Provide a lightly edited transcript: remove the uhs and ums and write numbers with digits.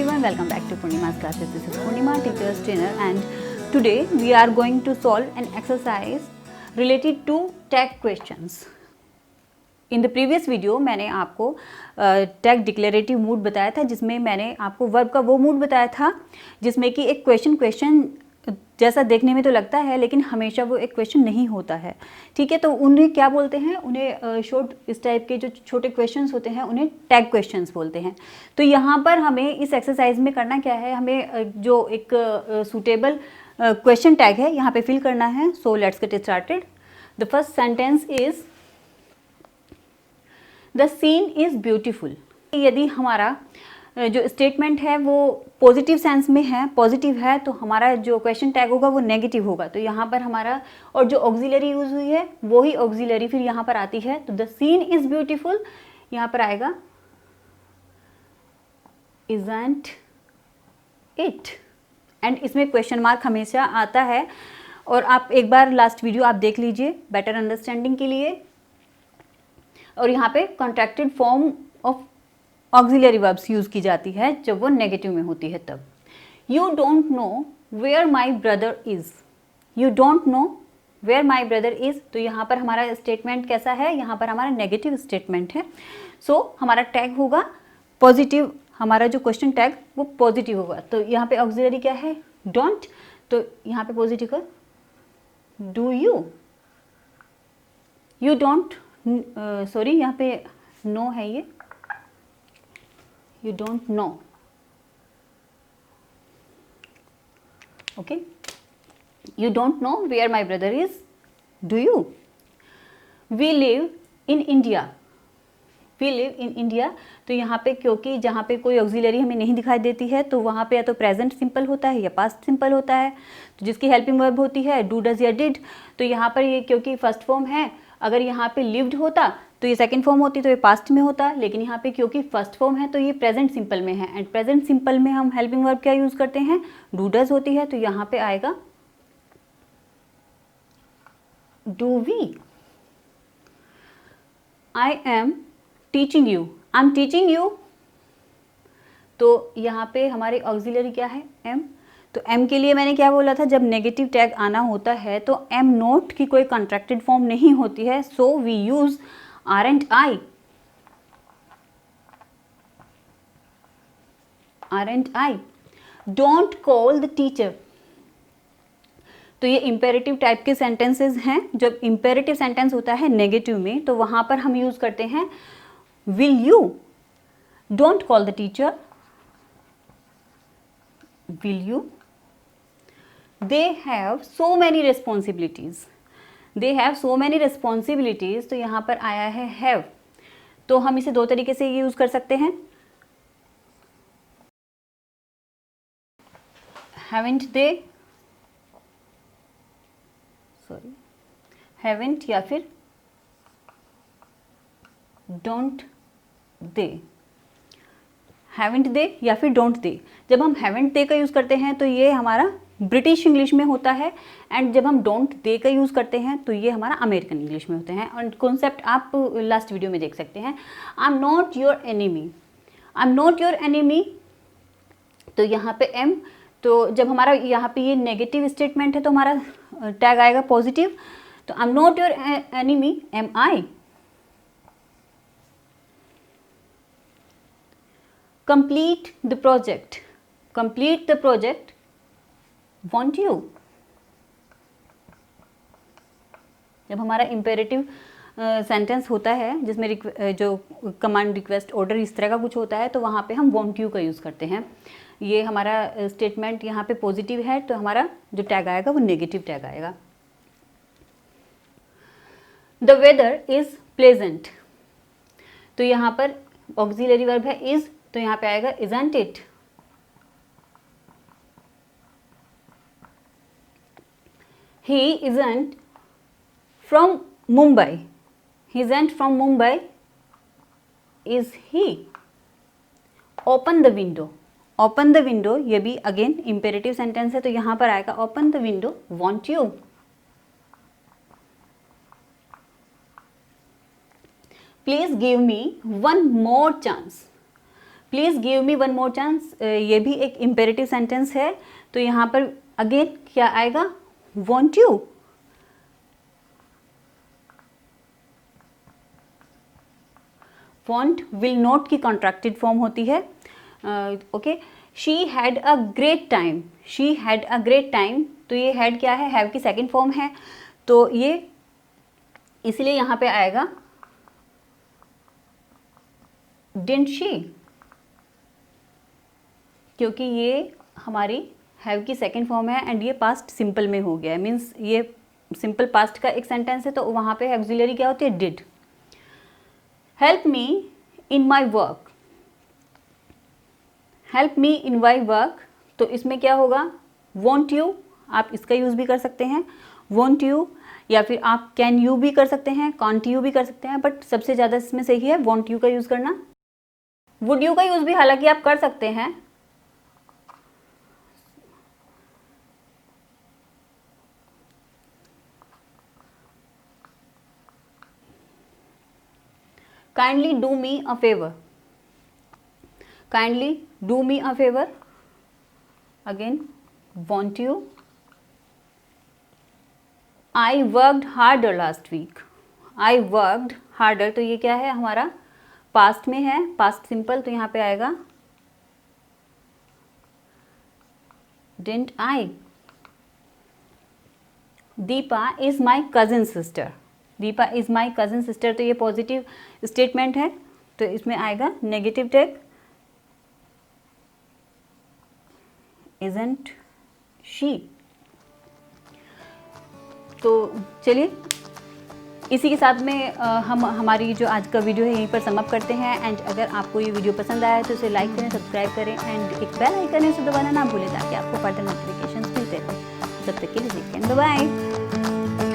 everyone, welcome back to Purnima's classes. This is Purnima, teacher's trainer, and today we are going to solve an exercise related to tag questions. In the previous video मैंने आपको tag declarative mood बताया था, जिसमें मैंने आपको verb का वो mood बताया था जिसमें कि एक क्वेश्चन जैसा देखने में तो लगता है, लेकिन हमेशा वो एक क्वेश्चन नहीं होता है। ठीक है, तो उन्हें क्या बोलते हैं, उन्हें शॉर्ट इस टाइप के जो छोटे क्वेश्चंस होते हैं उन्हें टैग क्वेश्चंस बोलते हैं। तो यहाँ पर हमें इस एक्सरसाइज में करना क्या है, हमें जो एक सूटेबल क्वेश्चन टैग है यहाँ पे फिल करना है। So let's get started. The first sentence is the scene is beautiful. यदि हमारा जो स्टेटमेंट है वो पॉजिटिव सेंस में है, पॉजिटिव है, तो हमारा जो क्वेश्चन टैग होगा वो नेगेटिव होगा। तो यहाँ पर हमारा और जो ऑक्सिलरी यूज हुई है वो ही ऑक्सिलरी फिर यहाँ पर आती है। तो द सीन इज ब्यूटीफुल यहाँ पर आएगा इजंट इट, एंड इसमें क्वेश्चन मार्क हमेशा आता है। और आप एक बार लास्ट वीडियो आप देख लीजिए बेटर अंडरस्टैंडिंग के लिए। और यहाँ पे contracted form of auxiliary verbs use की जाती है जब वो नेगेटिव में होती है तब। You don't know where my brother is. You don't know where my brother is, तो यहाँ पर हमारा स्टेटमेंट कैसा है, यहाँ पर हमारा नेगेटिव स्टेटमेंट है। सो हमारा टैग होगा पॉजिटिव, हमारा जो क्वेश्चन टैग वो पॉजिटिव होगा। तो यहाँ पे ऑक्सिलरी क्या है, डोंट, तो यहाँ पे पॉजिटिव है do you. You don't, sorry यहाँ पे नो है, ये you don't know. Okay, you don't know where my brother is, do you? We live in India. We live in India, तो यहाँ पे क्योंकि जहाँ पे कोई ऑक्सिलरी हमें नहीं दिखाई देती है तो वहाँ पे या तो प्रेजेंट सिंपल होता है या पास्ट सिंपल होता है, तो जिसकी हेल्पिंग वर्ब होती है डू, डज या डिड। तो यहाँ पर ये क्योंकि फर्स्ट फॉर्म है, अगर यहाँ पे लिव्ड होता तो ये सेकंड फॉर्म होती तो ये पास्ट में होता, लेकिन यहाँ पे क्योंकि फर्स्ट फॉर्म है तो ये प्रेजेंट सिंपल में है। एंड प्रेजेंट सिंपल में हम हेल्पिंग वर्ब क्या यूज करते हैं, डू डज होती है। तो यहाँ पे आएगा do we. I am teaching you, I am teaching you, तो यहाँ पे हमारे ऑक्सिलरी क्या है, एम। तो एम के लिए मैंने क्या बोला था, जब नेगेटिव टैग आना होता है तो एम नोट की कोई कॉन्ट्रैक्टेड फॉर्म नहीं होती है, so we use R and I. R and I. Don't call the teacher, तो ये इंपेरेटिव टाइप के सेंटेंसेस हैं। जब इंपेरेटिव सेंटेंस होता है नेगेटिव में तो वहां पर हम यूज करते हैं will you. Don't call the teacher, will you. They have so many responsibilities, they have so many responsibilities, तो यहाँ पर आया है हैव। तो हम इसे दो तरीके से यूज कर सकते हैं, हैवेंट दे, सॉरी हैवेंट, या फिर डोंट दे। हैवेंट दे या फिर डोंट दे। जब हम हैवेंट दे का यूज करते हैं तो ये हमारा ब्रिटिश इंग्लिश में होता है, एंड जब हम डोंट दे का यूज़ करते हैं तो ये हमारा अमेरिकन इंग्लिश में होते हैं। और कॉन्सेप्ट आप लास्ट वीडियो में देख सकते हैं। आई am not your enemy, I am not your enemy, तो यहाँ पे एम, तो जब हमारा यहाँ पे ये नेगेटिव स्टेटमेंट है तो हमारा टैग आएगा पॉजिटिव। तो I am not your enemy, am I. Complete the project, complete the project, want you। जब हमारा इंपेरेटिव सेंटेंस होता है जिसमें जो कमांड, रिक्वेस्ट, ऑर्डर इस तरह का कुछ होता है तो वहाँ पे हम want you का यूज़ करते हैं। ये हमारा स्टेटमेंट यहाँ पे पॉजिटिव है तो हमारा जो टैग आएगा वो नेगेटिव टैग आएगा। द वेदर इज प्लेजेंट, तो यहाँ पर ऑक्सिलरी वर्ब है इज, तो यहाँ पे आएगा isn't it। He isn't from Mumbai, he isn't from Mumbai, is he। Open the window, open the window, ये भी अगेन इंपेरेटिव सेंटेंस है तो यहाँ पर आएगा open the window, want you। Please give me one more chance, please give me one more chance, ये भी एक इम्पेरेटिव सेंटेंस है, तो यहाँ पर अगेन क्या आएगा, want you. Want will not की कॉन्ट्रैक्टेड फॉर्म होती है। Okay, she had a great time, she had a great time, तो ये हैड क्या है, हैव की सेकेंड फॉर्म है, तो ये इसलिए यहाँ पे आएगा डिडंट शी, क्योंकि ये हमारी हैव की सेकेंड फॉर्म है एंड ये पास्ट सिंपल में हो गया है, मीन्स ये सिंपल पास्ट का एक सेंटेंस है, तो वहाँ पे ऑक्सिलरी क्या होती है, did. Help me in my work, help me in my work, तो इसमें क्या होगा, वॉन्ट यू, आप इसका यूज़ भी कर सकते हैं, वॉन्ट यू, या फिर आप कैन यू भी कर सकते हैं, कांट यू भी कर सकते हैं, बट सबसे ज़्यादा इसमें सही है वॉन्ट यू का यूज़ करना। वुड यू का यूज़ भी हालांकि आप कर सकते हैं, kindly do me a favour, kindly do me a favour, again want you. I worked harder last week, I worked harder, तो ये क्या है हमारा, पास्ट में है, पास्ट सिंपल, तो यहाँ पे आएगा didn't I. Deepa is my cousin sister, Deepa is my cousin sister, तो ये पॉजिटिव स्टेटमेंट है, तो इसमें आएगा नेगेटिव टैग, इजंट शी। तो चलिए इसी के साथ में हम हमारी जो आज का वीडियो है यहीं पर समाप्त करते हैं। एंड अगर आपको ये वीडियो पसंद आया तो इसे लाइक करें, सब्सक्राइब करें एंड एक बेल आइकन है उसे दबाना ना भूलें ताकि आपको फर्दर नोटिफिकेशंस मिलते रहें। तब तक के लिए बाय बाय।